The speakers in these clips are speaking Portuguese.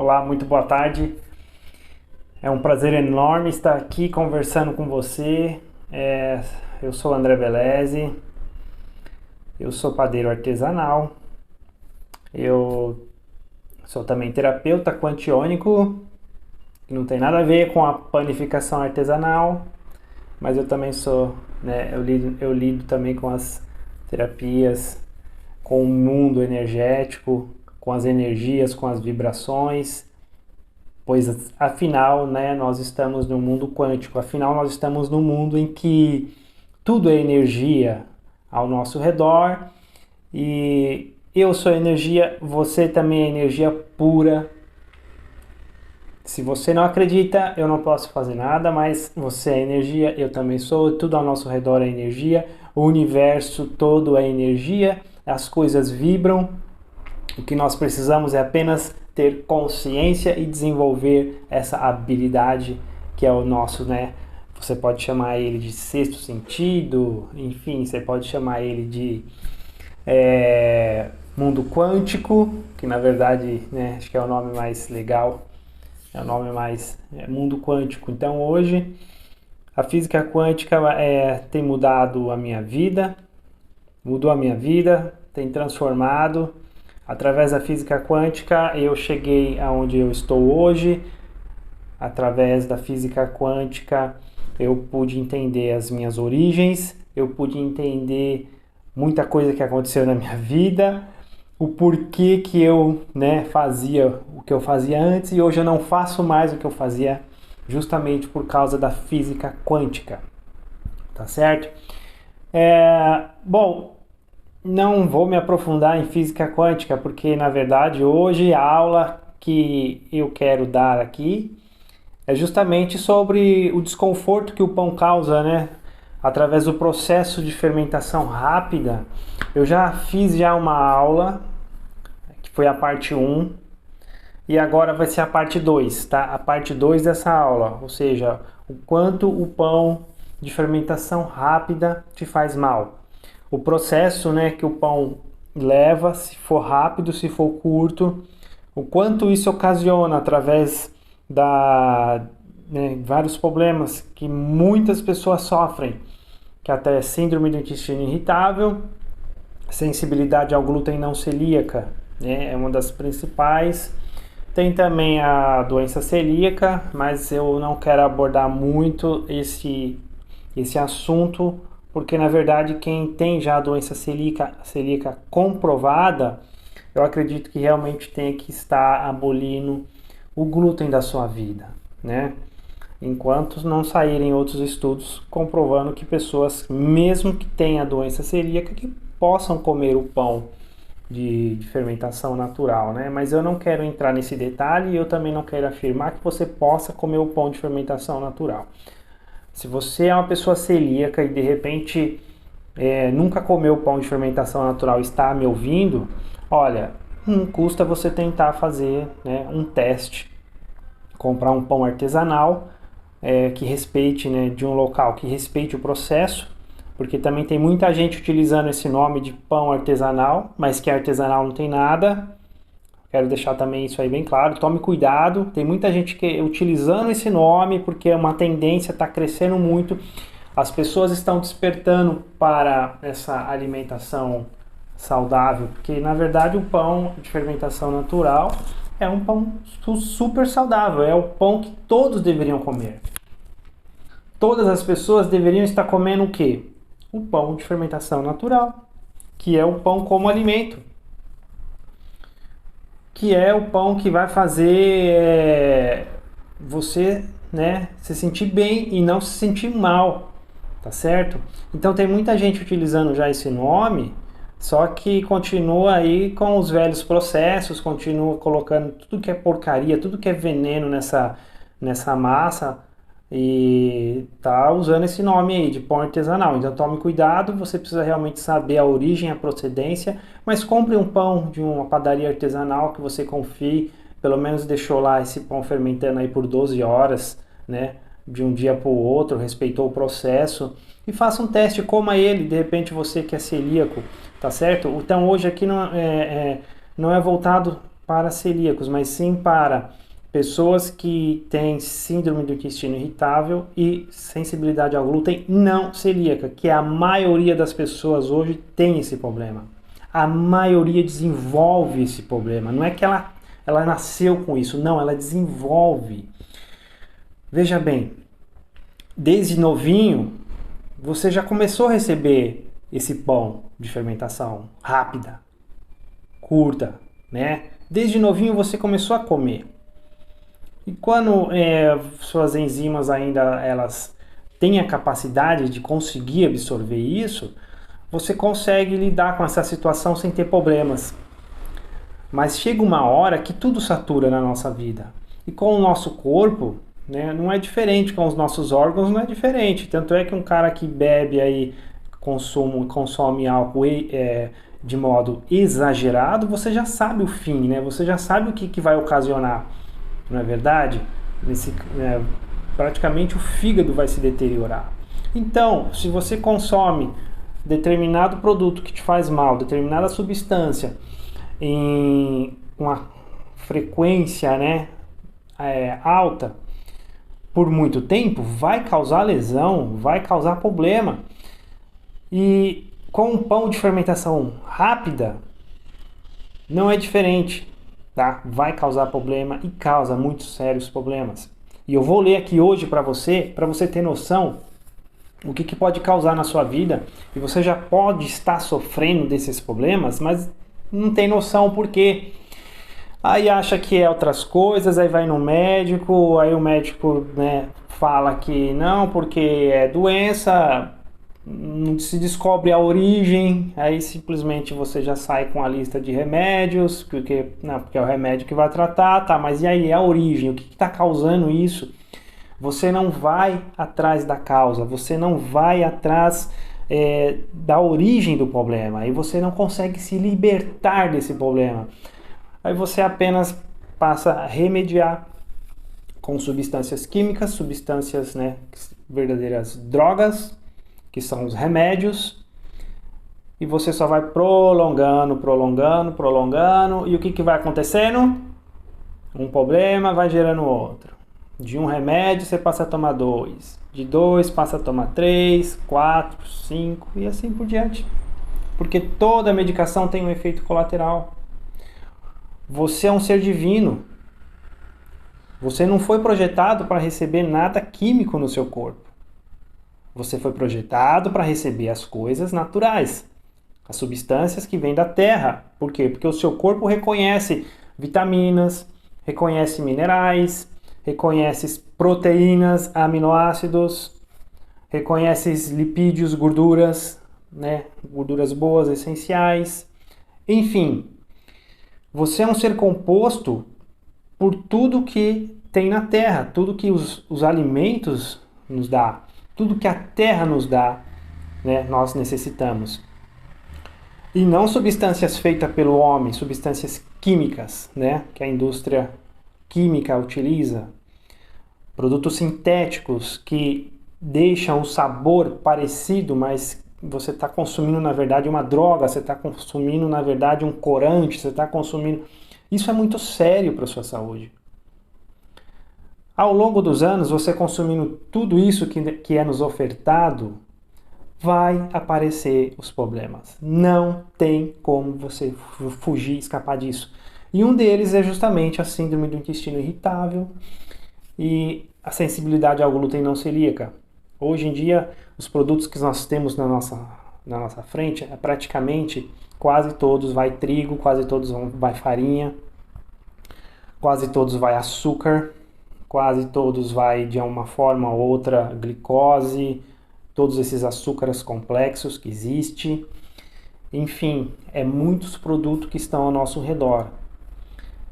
Olá, muito boa tarde. É um prazer enorme estar aqui conversando com você. Eu sou André Veleze, eu sou padeiro artesanal, eu sou também terapeuta quantiônico, que não tem nada a ver com a panificação artesanal, mas eu também sou, né, eu lido também com as terapias, com o mundo energético, com as energias, com as vibrações. Pois afinal, né, nós estamos no mundo quântico, afinal nós estamos no mundo em que tudo é energia ao nosso redor e eu sou energia, você também é energia pura. Se você não acredita, eu não posso fazer nada, mas você é energia, eu também sou, tudo ao nosso redor é energia, o universo todo é energia, as coisas vibram. O que nós precisamos é apenas ter consciência e desenvolver essa habilidade que é o nosso, né? Você pode chamar ele de sexto sentido, enfim, você pode chamar ele de mundo quântico, que na verdade, né, acho que é o nome mais legal, é o nome mais mundo quântico. Então hoje a física quântica tem mudado a minha vida, mudou a minha vida, tem transformado. Através da física quântica, eu cheguei aonde eu estou hoje. Através da física quântica, eu pude entender as minhas origens, eu pude entender muita coisa que aconteceu na minha vida, o porquê que eu, né, fazia o que eu fazia antes e hoje eu não faço mais o que eu fazia justamente por causa da física quântica. Tá certo? Bom, não vou me aprofundar em física quântica, porque na verdade hoje a aula que eu quero dar aqui é justamente sobre o desconforto que o pão causa, né? Através do processo de fermentação rápida. Eu já fiz uma aula, que foi a parte 1, e agora vai ser a parte 2, tá? A parte 2 dessa aula, ou seja, o quanto o pão de fermentação rápida te faz mal. O processo, né, que o pão leva, se for rápido, se for curto, o quanto isso ocasiona através vários problemas que muitas pessoas sofrem, que até é síndrome do intestino irritável, sensibilidade ao glúten não celíaca, né, é uma das principais. Tem também a doença celíaca, mas eu não quero abordar muito esse assunto, porque na verdade quem tem já a doença celíaca comprovada, eu acredito que realmente tem que estar abolindo o glúten da sua vida, né? Enquanto não saírem outros estudos comprovando que pessoas, mesmo que tenham a doença celíaca, que possam comer o pão de fermentação natural, né? Mas eu não quero entrar nesse detalhe e eu também não quero afirmar que você possa comer o pão de fermentação natural. Se você é uma pessoa celíaca e de repente nunca comeu pão de fermentação natural e está me ouvindo, olha, não custa você tentar fazer, né, um teste, comprar um pão artesanal que respeite, né, de um local que respeite o processo, porque também tem muita gente utilizando esse nome de pão artesanal, mas que artesanal não tem nada. Quero deixar também isso aí bem claro, tome cuidado, tem muita gente utilizando esse nome porque é uma tendência, está crescendo muito, as pessoas estão despertando para essa alimentação saudável, porque na verdade o pão de fermentação natural é um pão super saudável, é o pão que todos deveriam comer. Todas as pessoas deveriam estar comendo o quê? O pão de fermentação natural, que é o pão como alimento. Que é o pão que vai fazer você, né, se sentir bem e não se sentir mal, tá certo? Então tem muita gente utilizando já esse nome, só que continua aí com os velhos processos, continua colocando tudo que é porcaria, tudo que é veneno nessa massa e tá usando esse nome aí de pão artesanal. Então tome cuidado, você precisa realmente saber a origem, a procedência, mas compre um pão de uma padaria artesanal que você confie, pelo menos deixou lá esse pão fermentando aí por 12 horas, né, de um dia para o outro, respeitou o processo e faça um teste, coma ele, de repente você que é celíaco, tá certo? Então hoje aqui não é voltado para celíacos, mas sim para pessoas que têm síndrome do intestino irritável e sensibilidade ao glúten não celíaca, que a maioria das pessoas hoje tem esse problema. A maioria desenvolve esse problema. Não é que ela nasceu com isso, não, ela desenvolve. Veja bem, desde novinho, você já começou a receber esse pão de fermentação rápida, curta, né? Desde novinho você começou a comer. E quando suas enzimas ainda elas têm a capacidade de conseguir absorver isso, você consegue lidar com essa situação sem ter problemas. Mas chega uma hora que tudo satura na nossa vida. E com o nosso corpo, né, não é diferente, com os nossos órgãos não é diferente. Tanto é que um cara que bebe aí, consome álcool de modo exagerado, você já sabe o fim, né? Você já sabe o que vai ocasionar. Não é verdade? Praticamente o fígado vai se deteriorar. Então, se você consome determinado produto que te faz mal, determinada substância, em uma frequência, né, alta, por muito tempo, vai causar lesão, vai causar problema. E com um pão de fermentação rápida, não é diferente. Tá? Vai causar problema e causa muitos sérios problemas. E eu vou ler aqui hoje para você ter noção o que pode causar na sua vida. E você já pode estar sofrendo desses problemas, mas não tem noção por quê. Aí acha que é outras coisas, aí vai no médico, aí o médico, né, fala que não, porque é doença, não se descobre a origem, aí simplesmente você já sai com a lista de remédios, porque é o remédio que vai tratar, tá, mas e aí a origem, o que está causando isso? Você não vai atrás da causa, você não vai atrás da origem do problema, aí você não consegue se libertar desse problema. Aí você apenas passa a remediar com substâncias químicas, substâncias, né, verdadeiras drogas, que são os remédios, e você só vai prolongando, e o que vai acontecendo? Um problema vai gerando outro. De um remédio você passa a tomar 2, de 2 passa a tomar 3, 4, 5 e assim por diante. Porque toda medicação tem um efeito colateral. Você é um ser divino. Você não foi projetado para receber nada químico no seu corpo. Você foi projetado para receber as coisas naturais, as substâncias que vêm da terra. Por quê? Porque o seu corpo reconhece vitaminas, reconhece minerais, reconhece proteínas, aminoácidos, reconhece lipídios, gorduras, né? Gorduras boas, essenciais. Enfim, você é um ser composto por tudo que tem na terra, tudo que os alimentos nos dá. Tudo que a terra nos dá, né, nós necessitamos. E não substâncias feitas pelo homem, substâncias químicas, né, que a indústria química utiliza. Produtos sintéticos que deixam o sabor parecido, mas você está consumindo, na verdade, uma droga, você está consumindo, na verdade, um corante, você está consumindo... Isso é muito sério para a sua saúde. Ao longo dos anos, você consumindo tudo isso que é nos ofertado, vai aparecer os problemas. Não tem como você fugir, escapar disso. E um deles é justamente a síndrome do intestino irritável e a sensibilidade ao glúten não celíaca. Hoje em dia, os produtos que nós temos na nossa frente, praticamente quase todos vai trigo, quase todos vai farinha, quase todos vai açúcar, quase todos vai de uma forma ou outra glicose, todos esses açúcares complexos que existem. Enfim, é muitos produtos que estão ao nosso redor.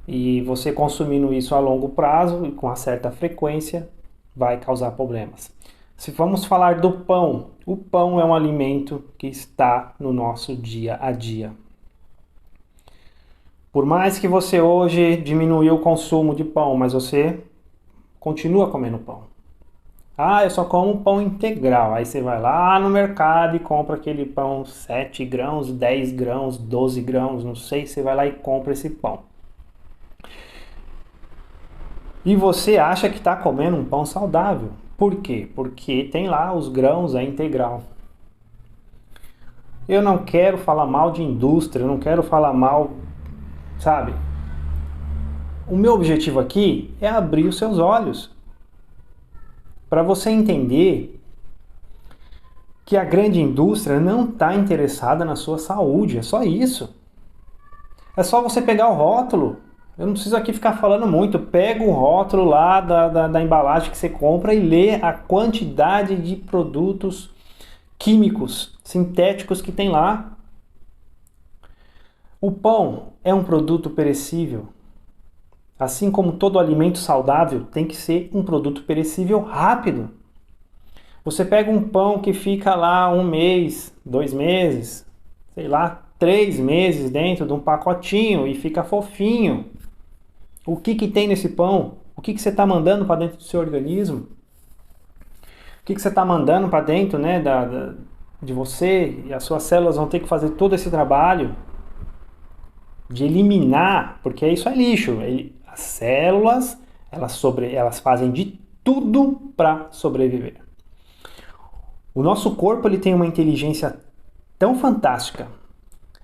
E você consumindo isso a longo prazo e com uma certa frequência vai causar problemas. Se vamos falar do pão, o pão é um alimento que está no nosso dia a dia. Por mais que você hoje diminuiu o consumo de pão, mas você continua comendo pão. Ah, eu só como pão integral. Aí você vai lá no mercado e compra aquele pão 7 grãos, 10 grãos, 12 grãos, não sei. Você vai lá e compra esse pão. E você acha que está comendo um pão saudável. Por quê? Porque tem lá os grãos, a integral. Eu não quero falar mal de indústria, eu não quero falar mal, sabe? O meu objetivo aqui é abrir os seus olhos para você entender que a grande indústria não está interessada na sua saúde, é só isso. É só você pegar o rótulo. Eu não preciso aqui ficar falando muito. Pega o rótulo lá da embalagem que você compra e lê a quantidade de produtos químicos, sintéticos que tem lá. O pão é um produto perecível. Assim como todo alimento saudável tem que ser um produto perecível rápido. Você pega um pão que fica lá 1 mês, 2 meses, sei lá, 3 meses dentro de um pacotinho e fica fofinho. O que tem nesse pão? O que você está mandando para dentro do seu organismo? O que você está mandando para dentro, né, de você? E as suas células vão ter que fazer todo esse trabalho de eliminar, porque isso é lixo. As células, elas fazem de tudo para sobreviver. O nosso corpo ele tem uma inteligência tão fantástica,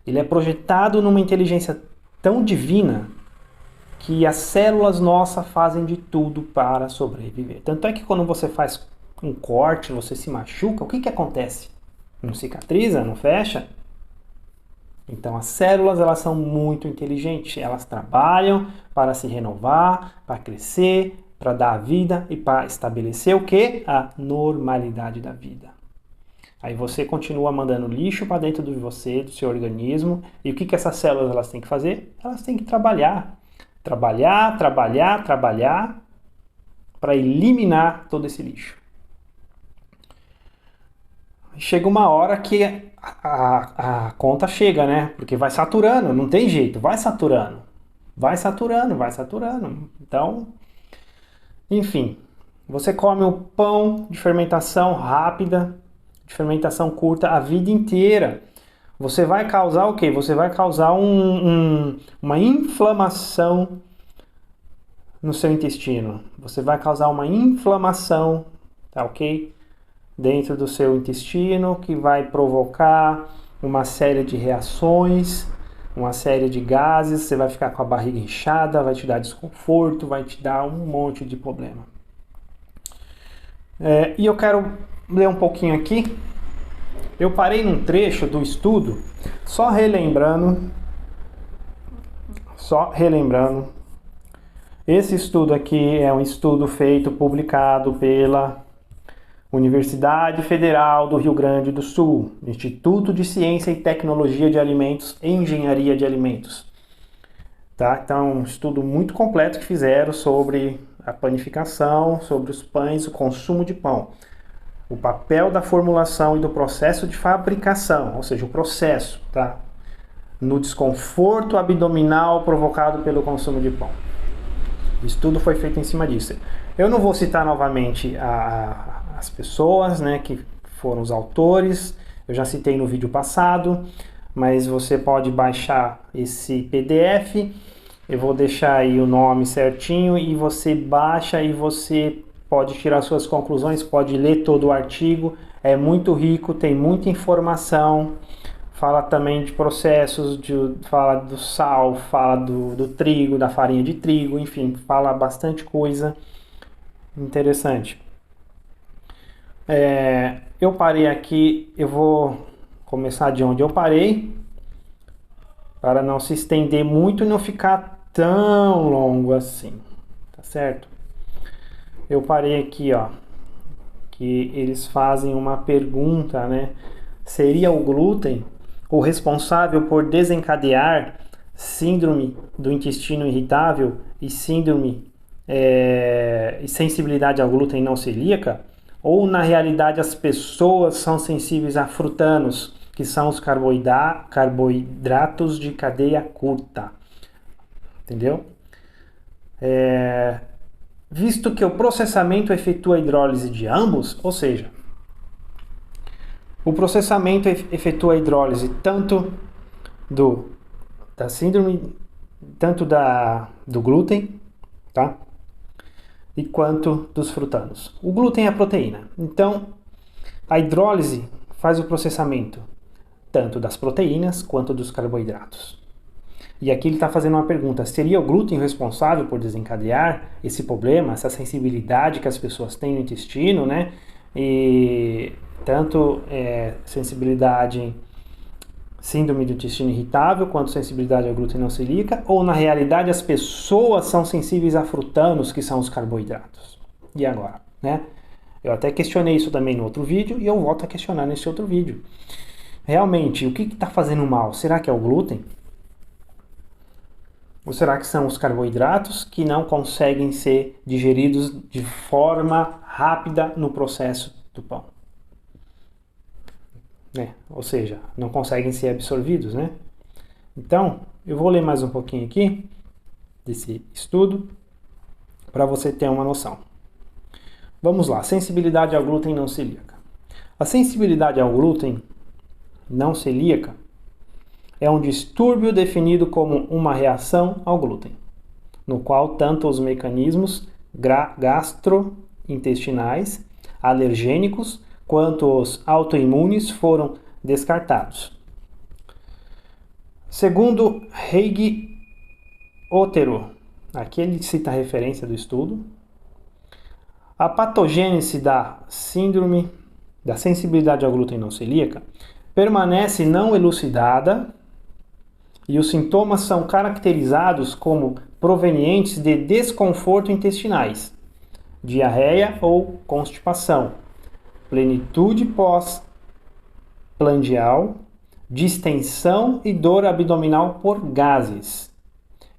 ele é projetado numa inteligência tão divina, que as células nossas fazem de tudo para sobreviver. Tanto é que quando você faz um corte, você se machuca, o que acontece? Não cicatriza, não fecha? Então as células elas são muito inteligentes, elas trabalham para se renovar, para crescer, para dar vida e para estabelecer o que? A normalidade da vida. Aí você continua mandando lixo para dentro de você, do seu organismo, e o que essas células elas têm que fazer? Elas têm que trabalhar. Trabalhar para eliminar todo esse lixo. Chega uma hora que a conta chega, né? Porque vai saturando, não tem jeito, vai saturando. Então, enfim, você come o pão de fermentação rápida, de fermentação curta a vida inteira. Você vai causar o quê? Você vai causar uma inflamação no seu intestino. Você vai causar uma inflamação, tá ok? Dentro do seu intestino, que vai provocar uma série de reações, uma série de gases, você vai ficar com a barriga inchada, vai te dar desconforto, vai te dar um monte de problema. E eu quero ler um pouquinho aqui. Eu parei num trecho do estudo, só relembrando. Esse estudo aqui é um estudo feito, publicado pela Universidade Federal do Rio Grande do Sul, Instituto de Ciência e Tecnologia de Alimentos e Engenharia de Alimentos. Tá? Então, é um estudo muito completo que fizeram sobre a panificação, sobre os pães, o consumo de pão. O papel da formulação e do processo de fabricação, ou seja, o processo, tá? No desconforto abdominal provocado pelo consumo de pão. O estudo foi feito em cima disso. Eu não vou citar novamente as pessoas, né, que foram os autores, eu já citei no vídeo passado, mas você pode baixar esse PDF, eu vou deixar aí o nome certinho e você baixa e você pode tirar suas conclusões, pode ler todo o artigo, é muito rico, tem muita informação, fala também de processos, fala do sal, fala do trigo, da farinha de trigo, enfim, fala bastante coisa interessante. Eu parei aqui, eu vou começar de onde eu parei, para não se estender muito e não ficar tão longo assim, tá certo? Eu parei aqui, ó, que eles fazem uma pergunta, né? Seria o glúten o responsável por desencadear síndrome do intestino irritável e síndrome e sensibilidade ao glúten não celíaca? Ou na realidade as pessoas são sensíveis a frutanos, que são os carboidratos de cadeia curta? Entendeu? Visto que o processamento efetua a hidrólise de ambos, ou seja, o processamento efetua a hidrólise tanto da síndrome, tanto do glúten, tá? e quanto dos frutanos. O glúten é a proteína. Então, a hidrólise faz o processamento tanto das proteínas quanto dos carboidratos. E aqui ele está fazendo uma pergunta: seria o glúten responsável por desencadear esse problema, essa sensibilidade que as pessoas têm no intestino, né? E tanto sensibilidade, síndrome do intestino irritável, quanto sensibilidade ao glúten não celíaca, ou na realidade as pessoas são sensíveis a frutanos, que são os carboidratos? E agora, né? Eu até questionei isso também no outro vídeo e eu volto a questionar nesse outro vídeo. Realmente, o que está fazendo mal? Será que é o glúten? Ou será que são os carboidratos que não conseguem ser digeridos de forma rápida no processo do pão? Ou seja, não conseguem ser absorvidos, né? Então, eu vou ler mais um pouquinho aqui desse estudo para você ter uma noção. Vamos lá, sensibilidade ao glúten não celíaca. A sensibilidade ao glúten não celíaca é um distúrbio definido como uma reação ao glúten, no qual tanto os mecanismos gastrointestinais, alergênicos, quanto os autoimunes foram descartados. Segundo Heig Otero, aqui ele cita a referência do estudo, a patogênese da síndrome da sensibilidade ao glúten não celíaca permanece não elucidada e os sintomas são caracterizados como provenientes de desconforto intestinais, diarreia ou constipação, plenitude pós-prandial, distensão e dor abdominal por gases,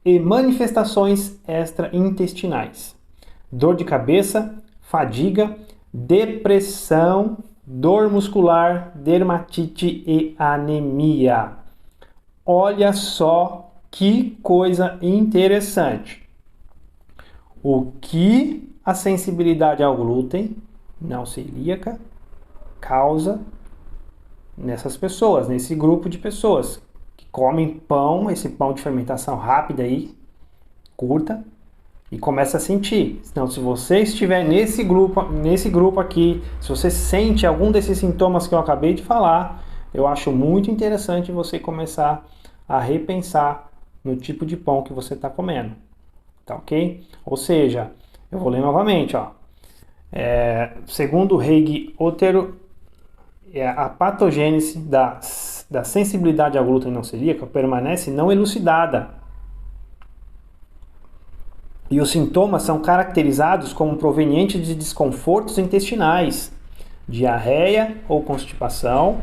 e manifestações extraintestinais, dor de cabeça, fadiga, depressão, dor muscular, dermatite e anemia. Olha só que coisa interessante. O que a sensibilidade ao glúten não celíaca causa nessas pessoas, nesse grupo de pessoas que comem pão, esse pão de fermentação rápida aí, curta, e começa a sentir. Então, se você estiver nesse grupo aqui, se você sente algum desses sintomas que eu acabei de falar, eu acho muito interessante você começar a repensar no tipo de pão que você está comendo, tá ok? Ou seja, eu vou ler novamente, ó. Segundo Heig Otero, a patogênese da sensibilidade ao glúten não celíaco permanece não elucidada. E os sintomas são caracterizados como provenientes de desconfortos intestinais, diarreia ou constipação,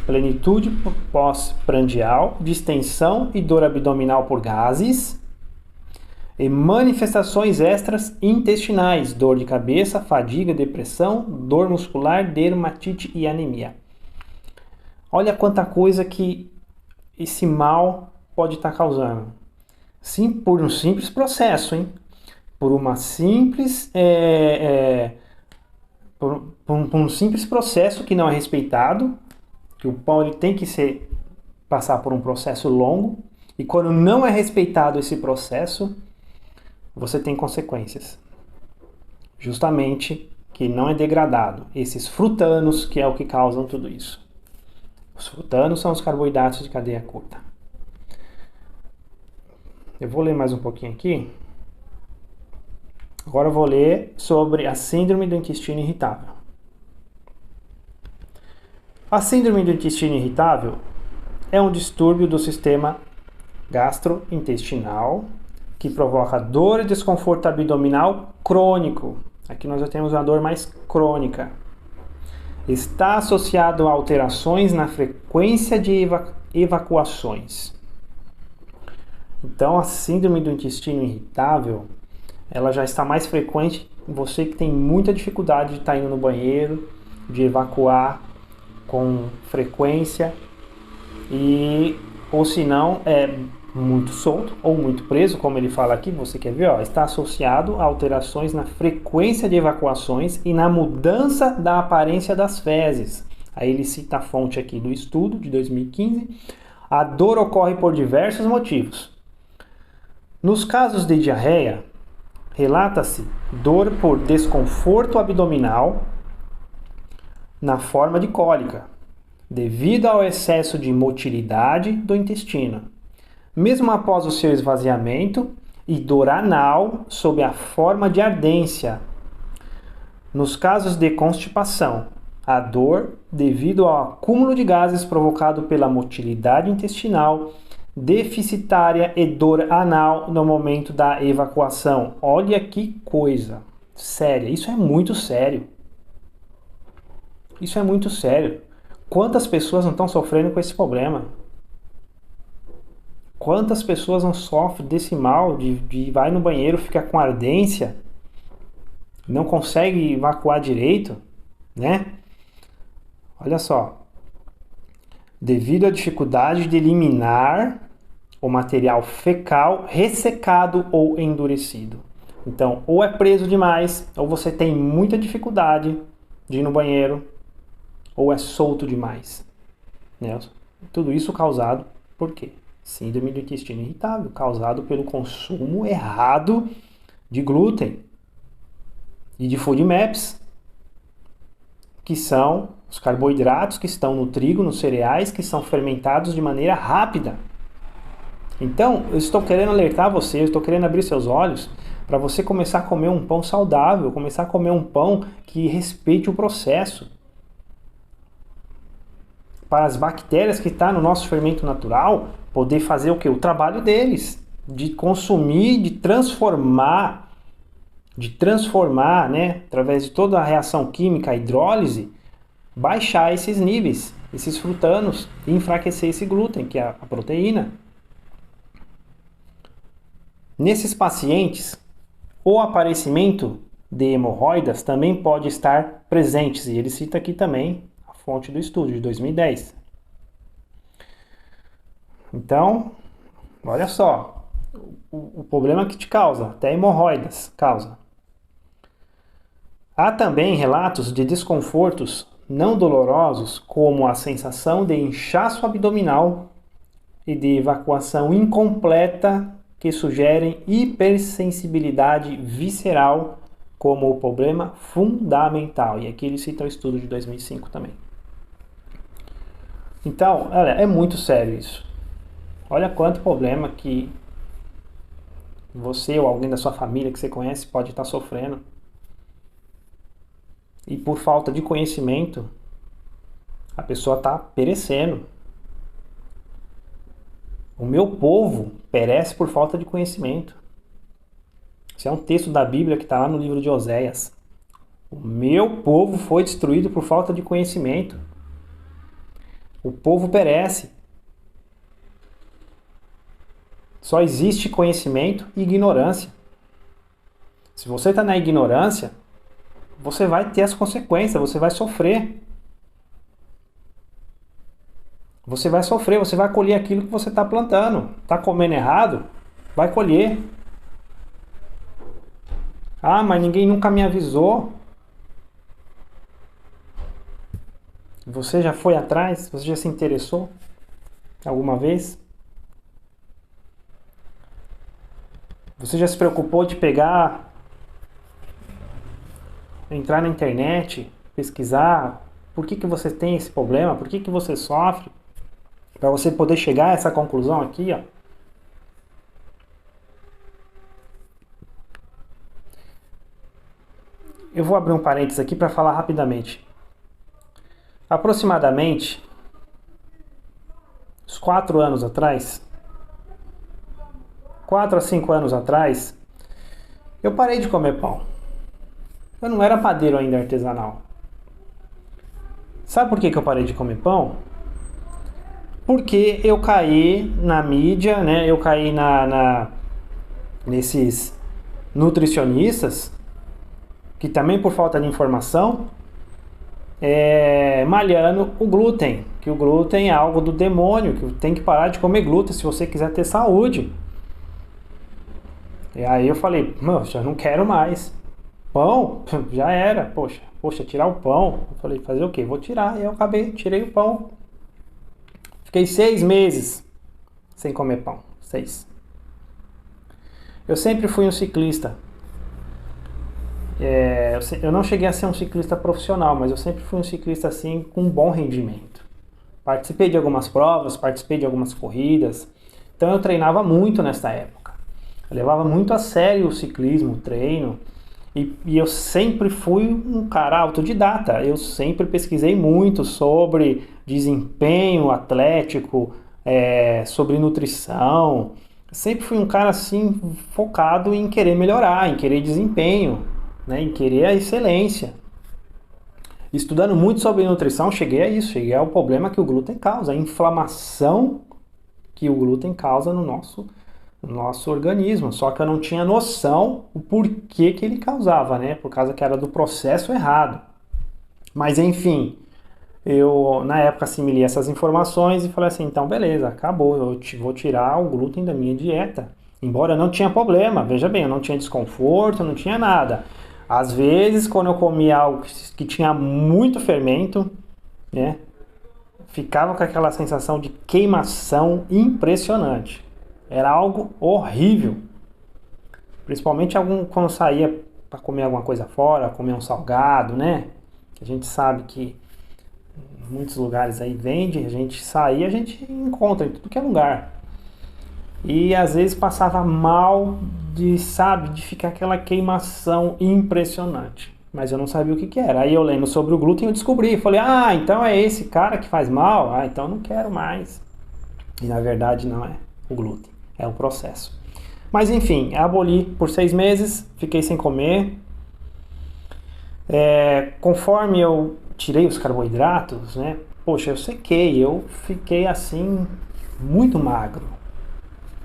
plenitude pós-prandial, distensão e dor abdominal por gases, e manifestações extras intestinais, dor de cabeça, fadiga, depressão, dor muscular, dermatite e anemia. Olha quanta coisa que esse mal pode estar causando. Sim, por um simples processo, hein? Por uma simples por um simples processo que não é respeitado, que o pão ele tem que passar por um processo longo, e quando não é respeitado esse processo, você tem consequências. Justamente que não é degradado. Esses frutanos que é o que causam tudo isso. Os frutanos são os carboidratos de cadeia curta. Eu vou ler mais um pouquinho aqui. Agora eu vou ler sobre a síndrome do intestino irritável. A síndrome do intestino irritável é um distúrbio do sistema gastrointestinal que provoca dor e desconforto abdominal crônico. Aqui nós já temos uma dor mais crônica. Está associado a alterações na frequência de evacuações. Então, a síndrome do intestino irritável, ela já está mais frequente em você que tem muita dificuldade de estar indo no banheiro, de evacuar com frequência, ou se não, é muito solto ou muito preso, como ele fala aqui, você quer ver, ó, está associado a alterações na frequência de evacuações e na mudança da aparência das fezes. Aí ele cita a fonte aqui do estudo de 2015. A dor ocorre por diversos motivos. Nos casos de diarreia, relata-se dor por desconforto abdominal na forma de cólica, devido ao excesso de motilidade do intestino, mesmo após o seu esvaziamento, e dor anal sob a forma de ardência. Nos casos de constipação, a dor devido ao acúmulo de gases provocado pela motilidade intestinal deficitária e dor anal no momento da evacuação. Olha que coisa séria, isso é muito sério. Isso é muito sério. Quantas pessoas não estão sofrendo com esse problema? Quantas pessoas não sofrem desse mal de vai no banheiro, fica com ardência, não consegue evacuar direito, né? Olha só. Devido à dificuldade de eliminar o material fecal ressecado ou endurecido. Então, ou é preso demais, ou você tem muita dificuldade de ir no banheiro, ou é solto demais. Né? Tudo isso causado por quê? Síndrome do intestino irritável, causado pelo consumo errado de glúten e de FODMAPs, que são os carboidratos que estão no trigo, nos cereais, que são fermentados de maneira rápida. Então, eu estou querendo alertar você, eu estou querendo abrir seus olhos para você começar a comer um pão saudável, começar a comer um pão que respeite o processo. Para as bactérias que estão no nosso fermento natural, poder fazer o quê? O trabalho deles, de consumir, de transformar, né, através de toda a reação química, a hidrólise, baixar esses níveis, esses frutanos, e enfraquecer esse glúten, que é a proteína. Nesses pacientes, o aparecimento de hemorroidas também pode estar presente, e ele cita aqui também a fonte do estudo de 2010. Então, olha só, o problema que te causa, até hemorroidas causa. Há também relatos de desconfortos não dolorosos, como a sensação de inchaço abdominal e de evacuação incompleta, que sugerem hipersensibilidade visceral como o problema fundamental. E aqui ele cita o estudo de 2005 também. Então, olha, é muito sério isso. Olha quanto problema que você ou alguém da sua família que você conhece pode estar sofrendo. E por falta de conhecimento, a pessoa está perecendo. O meu povo perece por falta de conhecimento. Isso é um texto da Bíblia que está lá no livro de Oséias. O meu povo foi destruído por falta de conhecimento. O povo perece. Só existe conhecimento e ignorância. Se você está na ignorância, você vai ter as consequências, você vai sofrer. Você vai sofrer, você vai colher aquilo que você está plantando. Está comendo errado? Vai colher. Ah, mas ninguém nunca me avisou. Você já foi atrás? Você já se interessou alguma vez? Você já se preocupou de pegar, entrar na internet, pesquisar por que você tem esse problema, por que você sofre, para você poder chegar a essa conclusão aqui, ó? Eu vou abrir um parênteses aqui para falar rapidamente. Aproximadamente uns 4 anos atrás, 4 a 5 anos atrás, eu parei de comer pão. Eu não era padeiro ainda artesanal. Sabe por que eu parei de comer pão? Porque eu caí na mídia, né? Eu caí nesses nutricionistas, que também por falta de informação, malhando o glúten. Que o glúten é algo do demônio, que tem que parar de comer glúten se você quiser ter saúde. E aí eu falei, já não quero mais. Pão? Já era. Poxa, tirar o pão. Eu falei, fazer o quê? Vou tirar. E eu tirei o pão. Fiquei 6 meses sem comer pão. 6. Eu sempre fui um ciclista. Eu não cheguei a ser um ciclista profissional, mas eu sempre fui um ciclista assim com bom rendimento. Participei de algumas provas, participei de algumas corridas, então eu treinava muito nessa época. Eu levava muito a sério o ciclismo, o treino, e eu sempre fui um cara autodidata. Eu sempre pesquisei muito sobre desempenho atlético, sobre nutrição. Sempre fui um cara assim focado em querer melhorar, em querer desempenho, né, em querer a excelência. Estudando muito sobre nutrição, cheguei a isso, cheguei ao problema que o glúten causa, a inflamação que o glúten causa no nosso organismo. Só que eu não tinha noção o porquê que ele causava, né? Por causa que era do processo errado. Mas enfim, eu na época assimilei essas informações e falei assim, então beleza, acabou, vou tirar o glúten da minha dieta. Embora eu não tinha problema, veja bem, eu não tinha desconforto, não tinha nada. Às vezes, quando eu comia algo que tinha muito fermento, né, ficava com aquela sensação de queimação impressionante. Era algo horrível. Principalmente quando saía para comer alguma coisa fora, comer um salgado, né? A gente sabe que em muitos lugares aí vende, a gente saía, a gente encontra em tudo que é lugar. E às vezes passava mal de ficar aquela queimação impressionante. Mas eu não sabia o que era. Aí eu lendo sobre o glúten eu descobri. Falei, então é esse cara que faz mal? Então eu não quero mais. E na verdade não é o glúten, é o processo. Mas enfim, aboli por 6 meses, fiquei sem comer. Conforme eu tirei os carboidratos, né? Poxa, eu sequei, eu fiquei assim, muito magro.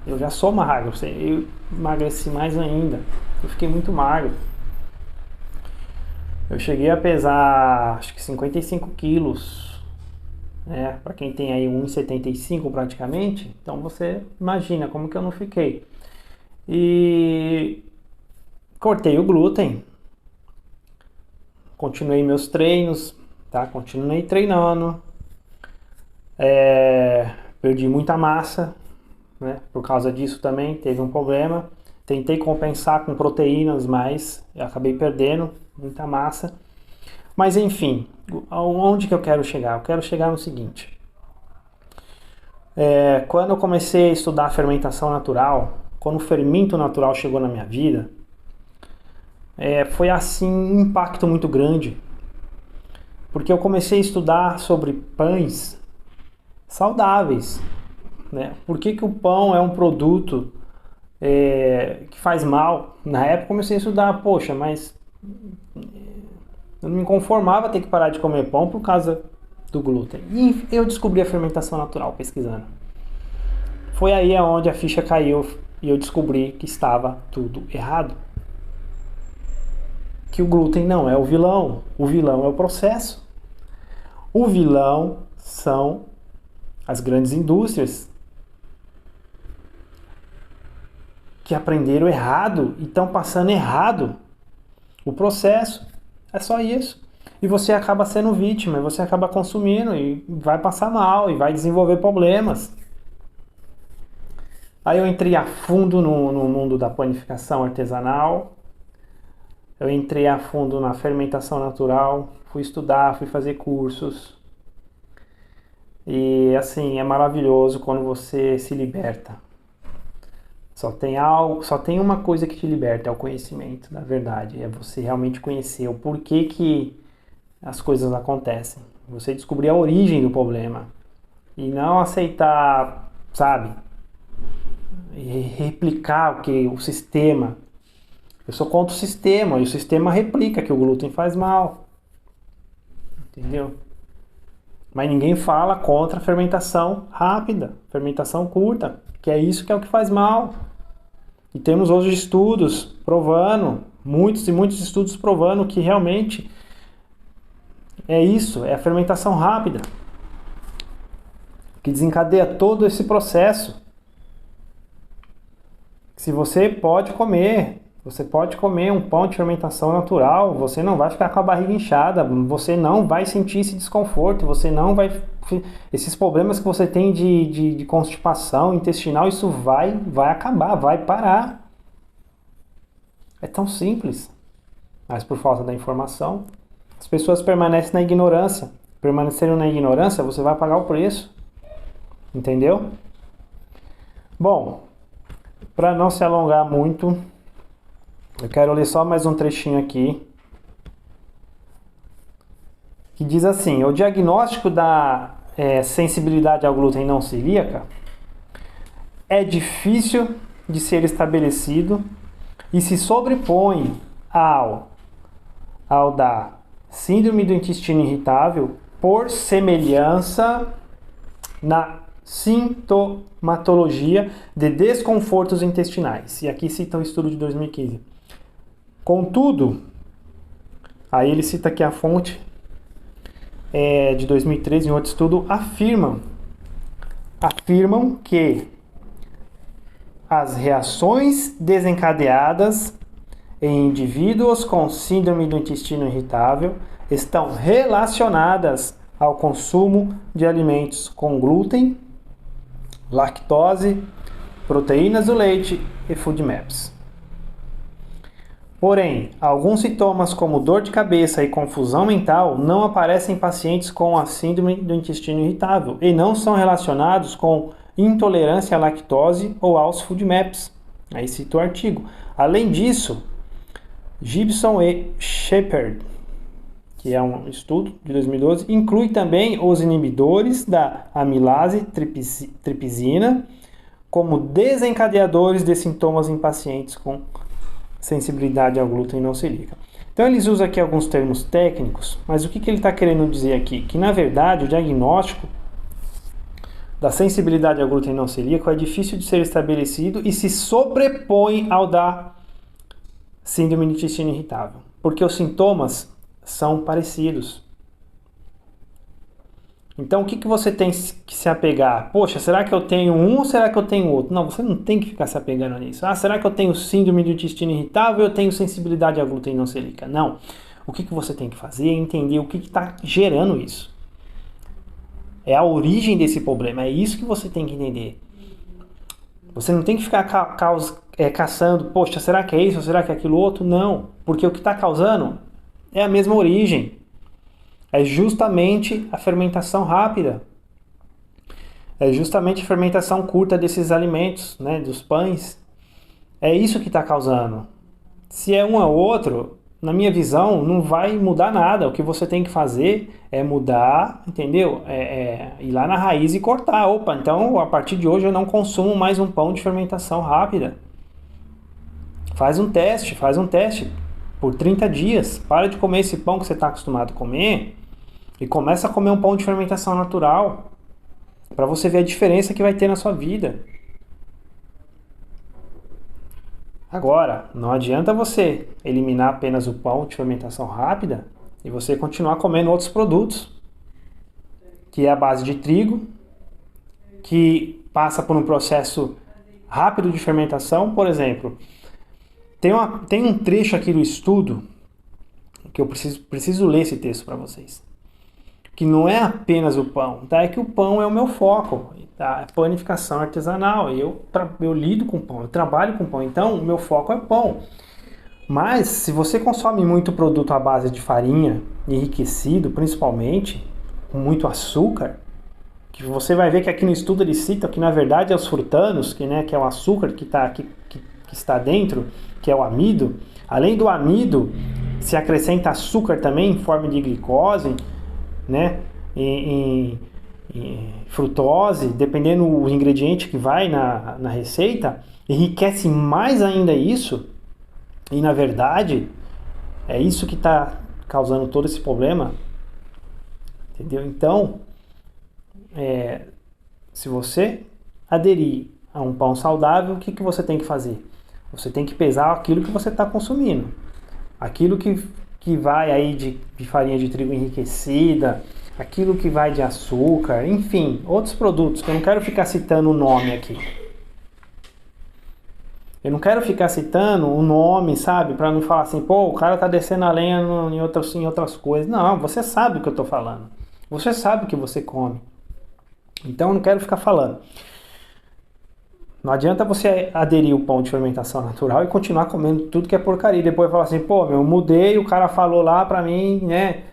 Eu já sou magro, eu emagreci mais ainda. Eu fiquei muito magro. Eu cheguei a pesar, acho que 55 quilos, né? Para quem tem aí 1,75 praticamente, então você imagina como que eu não fiquei. E cortei o glúten, continuei meus treinos, tá? Continuei treinando, perdi muita massa, né? Por causa disso também teve um problema. Tentei compensar com proteínas, mas eu acabei perdendo muita massa. Mas enfim, onde que eu quero chegar? Eu quero chegar no seguinte. Quando eu comecei a estudar fermentação natural, quando o fermento natural chegou na minha vida, foi assim um impacto muito grande. Porque eu comecei a estudar sobre pães saudáveis, né? Por que o pão é um produto que faz mal? Na época comecei a estudar, poxa, mas eu não me conformava ter que parar de comer pão por causa do glúten. E eu descobri a fermentação natural pesquisando. Foi aí onde a ficha caiu e eu descobri que estava tudo errado. Que o glúten não é o vilão é o processo. O vilão são as grandes indústrias que aprenderam errado e estão passando errado o processo. É só isso. E você acaba sendo vítima, você acaba consumindo e vai passar mal e vai desenvolver problemas. Aí eu entrei a fundo no mundo da panificação artesanal, eu entrei a fundo na fermentação natural, fui estudar, fui fazer cursos. E assim, é maravilhoso quando você se liberta. Só tem uma coisa que te liberta, é o conhecimento, na verdade. É você realmente conhecer o porquê que as coisas acontecem. Você descobrir a origem do problema. E não aceitar, e replicar o sistema. Eu sou contra o sistema, e o sistema replica que o glúten faz mal. Entendeu? Mas ninguém fala contra a fermentação rápida, fermentação curta, que é isso que é o que faz mal. E temos hoje estudos provando, muitos e muitos estudos provando que realmente é isso, é a fermentação rápida que desencadeia todo esse processo. Se você pode comer um pão de fermentação natural, você não vai ficar com a barriga inchada, você não vai sentir esse desconforto, você não vai... Esses problemas que você tem de constipação intestinal, isso vai acabar, vai parar. É tão simples. mas por falta da informação, as pessoas permanecem na ignorância. Permanecendo na ignorância, você vai pagar o preço. Entendeu? Bom, para não se alongar muito, eu quero ler só mais um trechinho aqui, que diz assim: o diagnóstico da sensibilidade ao glúten não celíaca é difícil de ser estabelecido e se sobrepõe ao da síndrome do intestino irritável por semelhança na sintomatologia de desconfortos intestinais. E aqui cita um estudo de 2015. Contudo, aí ele cita aqui a fonte de 2013, em outro estudo, afirmam que as reações desencadeadas em indivíduos com síndrome do intestino irritável estão relacionadas ao consumo de alimentos com glúten, lactose, proteínas do leite e FODMAPs. Porém, alguns sintomas como dor de cabeça e confusão mental não aparecem em pacientes com a síndrome do intestino irritável e não são relacionados com intolerância à lactose ou aos FODMAPs. Aí cita o artigo. Além disso, Gibson e Shepard, que é um estudo de 2012, inclui também os inibidores da amilase tripsina como desencadeadores de sintomas em pacientes com sensibilidade ao glúten não celíaca. Então eles usam aqui alguns termos técnicos, mas o que ele está querendo dizer aqui? Que na verdade o diagnóstico da sensibilidade ao glúten não celíaco é difícil de ser estabelecido e se sobrepõe ao da síndrome do intestino irritável, porque os sintomas são parecidos. Então, o que você tem que se apegar? Poxa, será que eu tenho um ou será que eu tenho outro? Não, você não tem que ficar se apegando nisso. Ah, será que eu tenho síndrome do intestino irritável ou eu tenho sensibilidade ao glúten não celíaca? Não. O que você tem que fazer é entender o que está gerando isso. É a origem desse problema. É isso que você tem que entender. Você não tem que ficar caçando, poxa, será que é isso ou será que é aquilo outro? Não. Porque o que está causando é a mesma origem. É justamente a fermentação rápida. É justamente a fermentação curta desses alimentos, né, dos pães. É isso que está causando. Se é um ou outro, na minha visão, não vai mudar nada. O que você tem que fazer é mudar, entendeu? Ir lá na raiz e cortar. Opa, então a partir de hoje eu não consumo mais um pão de fermentação rápida. Faz um teste por 30 dias. Para de comer esse pão que você está acostumado a comer e começa a comer um pão de fermentação natural, para você ver a diferença que vai ter na sua vida. Agora, não adianta você eliminar apenas o pão de fermentação rápida e você continuar comendo outros produtos, que é a base de trigo, que passa por um processo rápido de fermentação. Por exemplo, tem um trecho aqui do estudo que eu preciso ler esse texto para vocês. Que não é apenas o pão, tá? É que o pão é o meu foco, tá? É panificação artesanal, eu lido com pão, eu trabalho com pão, então o meu foco é pão. Mas se você consome muito produto à base de farinha, enriquecido principalmente, com muito açúcar, que você vai ver que aqui no estudo eles citam que na verdade é os frutanos, que é o açúcar que está dentro, que é o amido. Além do amido, se acrescenta açúcar também em forma de glicose, né, em frutose, dependendo do ingrediente que vai na receita, enriquece mais ainda isso, e na verdade é isso que está causando todo esse problema, entendeu? Então, se você aderir a um pão saudável, o que você tem que fazer? Você tem que pesar aquilo que você está consumindo, aquilo que vai aí de farinha de trigo enriquecida, aquilo que vai de açúcar, enfim, outros produtos, que eu não quero ficar citando o nome aqui. Eu não quero ficar citando o nome, sabe? Para não falar assim, pô, o cara tá descendo a lenha em outras coisas. Não, você sabe o que eu tô falando. Você sabe o que você come. Então eu não quero ficar falando. Não adianta você aderir o pão de fermentação natural e continuar comendo tudo que é porcaria. Depois falar assim, pô, meu, eu mudei, o cara falou lá pra mim, né?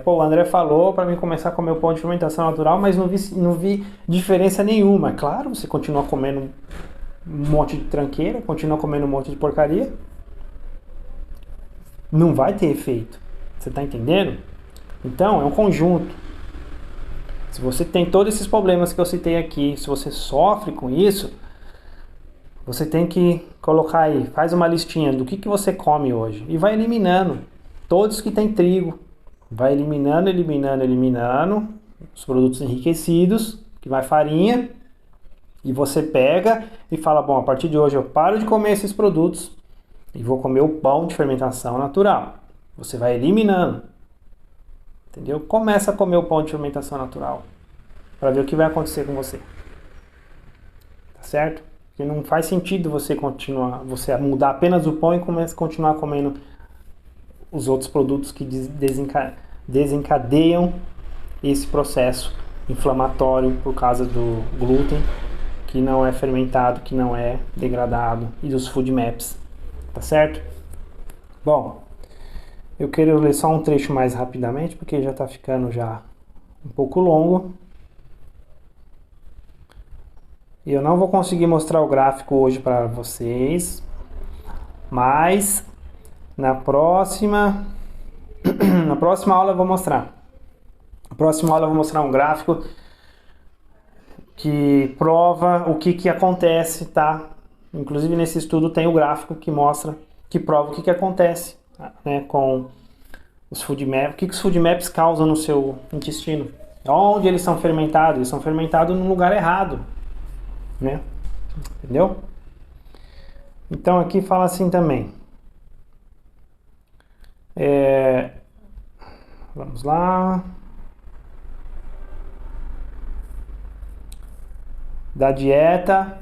Pô, o André falou pra mim começar a comer o pão de fermentação natural, mas não vi diferença nenhuma. Claro, você continua comendo um monte de tranqueira, continua comendo um monte de porcaria. Não vai ter efeito. Você tá entendendo? Então, é um conjunto. Se você tem todos esses problemas que eu citei aqui, se você sofre com isso, você tem que colocar aí, faz uma listinha do que você come hoje e vai eliminando todos que tem trigo. Vai eliminando os produtos enriquecidos, que vai farinha, e você pega e fala, bom, a partir de hoje eu paro de comer esses produtos e vou comer o pão de fermentação natural. Você vai eliminando. Entendeu? Começa a comer o pão de fermentação natural para ver o que vai acontecer com você. Tá certo? Porque não faz sentido você mudar apenas o pão e continuar comendo os outros produtos que desencadeiam esse processo inflamatório por causa do glúten, que não é fermentado, que não é degradado, e dos food maps. Tá certo? Bom, eu quero ler só um trecho mais rapidamente, porque já está ficando já um pouco longo. E eu não vou conseguir mostrar o gráfico hoje para vocês, mas na próxima aula eu vou mostrar. Na próxima aula eu vou mostrar um gráfico que prova o que acontece, tá? Inclusive nesse estudo tem o gráfico que mostra, que prova o que acontece, né, com os food maps. O que os food maps causam no seu intestino? Onde eles são fermentados? Eles são fermentados no lugar errado, né? Entendeu? Então aqui fala assim também. Vamos lá. Da dieta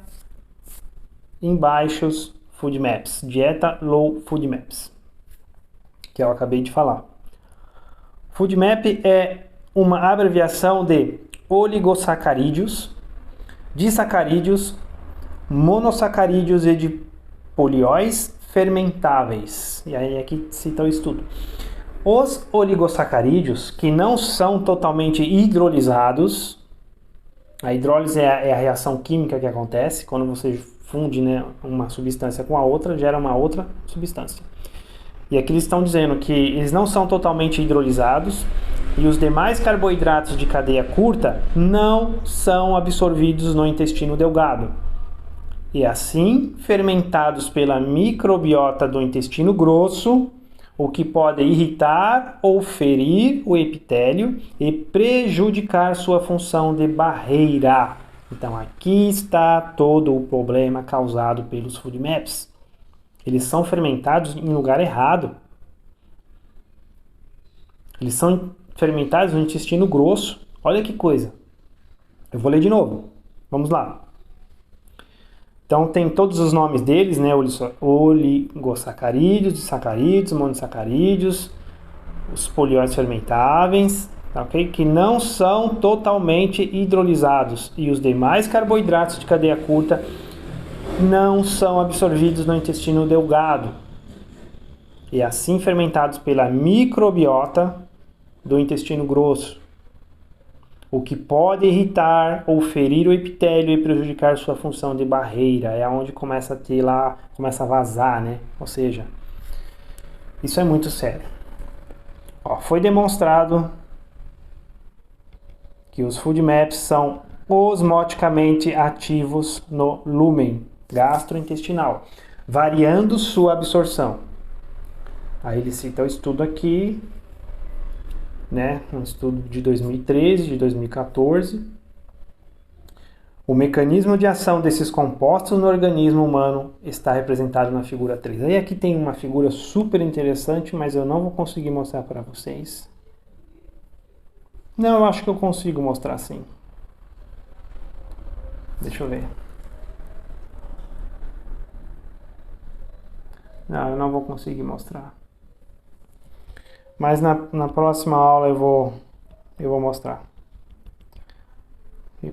em baixos food maps. Dieta low food maps, que eu acabei de falar. Food map é uma abreviação de oligosacarídeos, disacarídeos, monossacarídeos e de polióis fermentáveis. E aí aqui cita o estudo. Os oligosacarídeos, que não são totalmente hidrolisados, a hidrólise é a reação química que acontece quando você funde, né, uma substância com a outra, gera uma outra substância. E aqui eles estão dizendo que eles não são totalmente hidrolisados e os demais carboidratos de cadeia curta não são absorvidos no intestino delgado. E assim, fermentados pela microbiota do intestino grosso, o que pode irritar ou ferir o epitélio e prejudicar sua função de barreira. Então aqui está todo o problema causado pelos food maps. Eles são fermentados em lugar errado. Eles são fermentados no intestino grosso. Olha que coisa. Eu vou ler de novo. Vamos lá. Então tem todos os nomes deles, né? Oligosacarídeos, disacarídeos, monossacarídeos, os polióis fermentáveis, ok? Que não são totalmente hidrolisados e os demais carboidratos de cadeia curta não são absorvidos no intestino delgado e assim fermentados pela microbiota do intestino grosso, o que pode irritar ou ferir o epitélio e prejudicar sua função de barreira. É onde começa a vazar, né? Ou seja, isso é muito sério. Ó, foi demonstrado que os food maps são osmoticamente ativos no lúmen gastrointestinal, variando sua absorção. Aí ele cita o estudo aqui, né, um estudo de 2013, de 2014. O mecanismo de ação desses compostos no organismo humano está representado na figura 3. Aí aqui tem uma figura super interessante, mas eu não vou conseguir mostrar para vocês. Não, eu acho que eu consigo mostrar sim. Deixa eu ver. Não, eu não vou conseguir mostrar. Mas na próxima aula eu vou mostrar.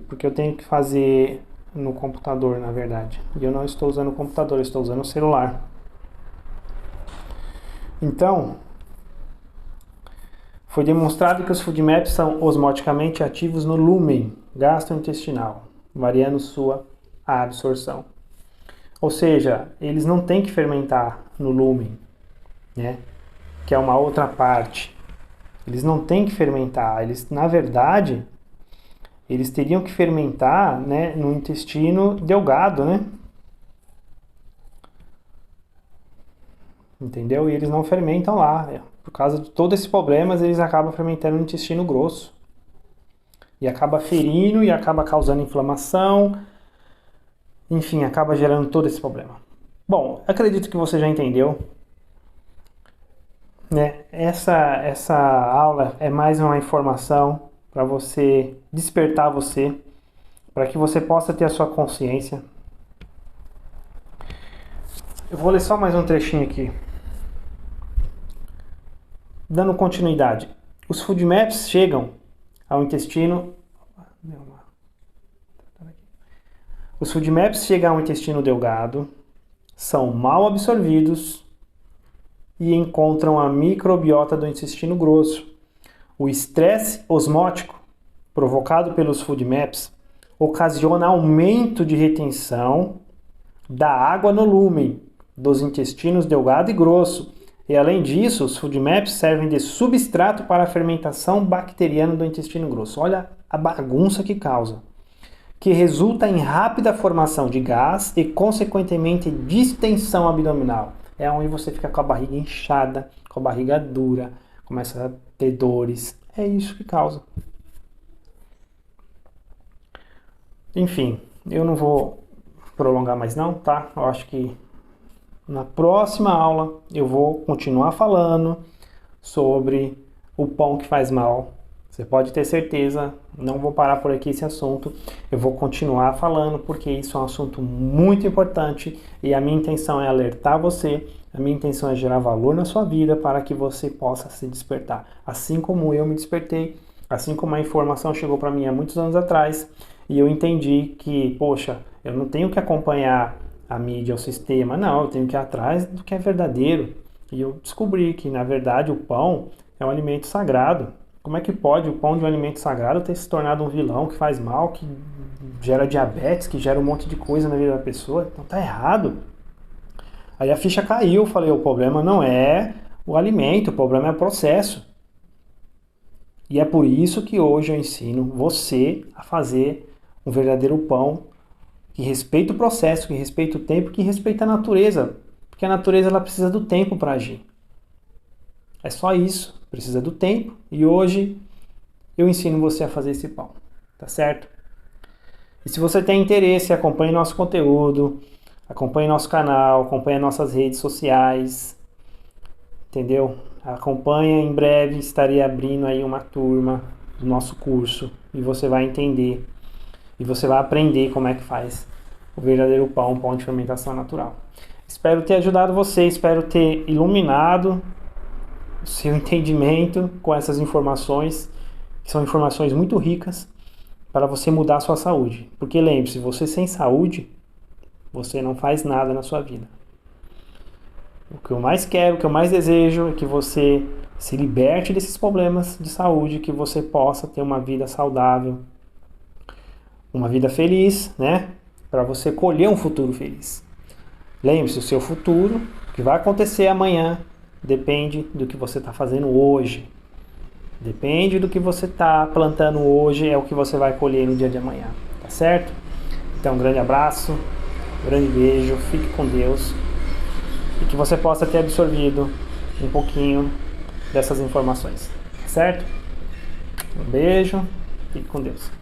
Porque eu tenho que fazer no computador, na verdade. E eu não estou usando o computador, eu estou usando o celular. Então, foi demonstrado que os FoodMaps são osmoticamente ativos no lúmen gastrointestinal, variando sua absorção. Ou seja, eles não têm que fermentar no lúmen, né? Que é uma outra parte. Eles não têm que fermentar, eles, na verdade, eles teriam que fermentar, né, no intestino delgado, né? Entendeu? E eles não fermentam lá. Por causa de todos esses problemas, eles acabam fermentando no intestino grosso. E acaba ferindo e acaba causando inflamação. Enfim, acaba gerando todo esse problema. Bom, acredito que você já entendeu, né? Essa aula é mais uma informação para você despertar você, para que você possa ter a sua consciência. Eu vou ler só mais um trechinho aqui. Dando continuidade. Os FoodMaps chegam ao intestino. Os FoodMaps chegam ao intestino delgado, são mal absorvidos e encontram a microbiota do intestino grosso. O estresse osmótico provocado pelos FoodMaps ocasiona aumento de retenção da água no lúmen dos intestinos delgado e grosso. E além disso, os FoodMaps servem de substrato para a fermentação bacteriana do intestino grosso. Olha a bagunça que causa, que resulta em rápida formação de gás e, consequentemente, distensão abdominal. É onde você fica com a barriga inchada, com a barriga dura, começa a ter dores. É isso que causa. Enfim, eu não vou prolongar mais não, tá? Eu acho que na próxima aula eu vou continuar falando sobre o pão que faz mal. Você pode ter certeza, não vou parar por aqui esse assunto. Eu vou continuar falando porque isso é um assunto muito importante e a minha intenção é alertar você, a minha intenção é gerar valor na sua vida para que você possa se despertar. Assim como eu me despertei, assim como a informação chegou para mim há muitos anos atrás e eu entendi que, poxa, eu não tenho que acompanhar a mídia, o sistema, não, eu tenho que ir atrás do que é verdadeiro. E eu descobri que, na verdade, o pão é um alimento sagrado. Como é que pode o pão de um alimento sagrado ter se tornado um vilão que faz mal, que gera diabetes, que gera um monte de coisa na vida da pessoa? Então tá errado. Aí a ficha caiu, eu falei, o problema não é o alimento, o problema é o processo. E é por isso que hoje eu ensino você a fazer um verdadeiro pão que respeita o processo, que respeita o tempo, que respeita a natureza. Porque a natureza ela precisa do tempo para agir. É só isso, precisa do tempo. E hoje eu ensino você a fazer esse pão, tá certo? E se você tem interesse, acompanhe nosso conteúdo, acompanhe nosso canal, acompanhe nossas redes sociais, entendeu? Acompanha, em breve estarei abrindo aí uma turma do nosso curso e você vai entender e você vai aprender como é que faz o verdadeiro pão, pão de fermentação natural. Espero ter ajudado você, espero ter iluminado o seu entendimento com essas informações, que são informações muito ricas para você mudar a sua saúde. Porque lembre-se, você sem saúde, você não faz nada na sua vida. O que eu mais quero, o que eu mais desejo é que você se liberte desses problemas de saúde, que você possa ter uma vida saudável, uma vida feliz, né? Para você colher um futuro feliz. Lembre-se, o seu futuro, o que vai acontecer amanhã, depende do que você está fazendo hoje. Depende do que você está plantando hoje, é o que você vai colher no dia de amanhã, tá certo? Então, um grande abraço, um grande beijo, fique com Deus e que você possa ter absorvido um pouquinho dessas informações, tá certo? Um beijo, fique com Deus.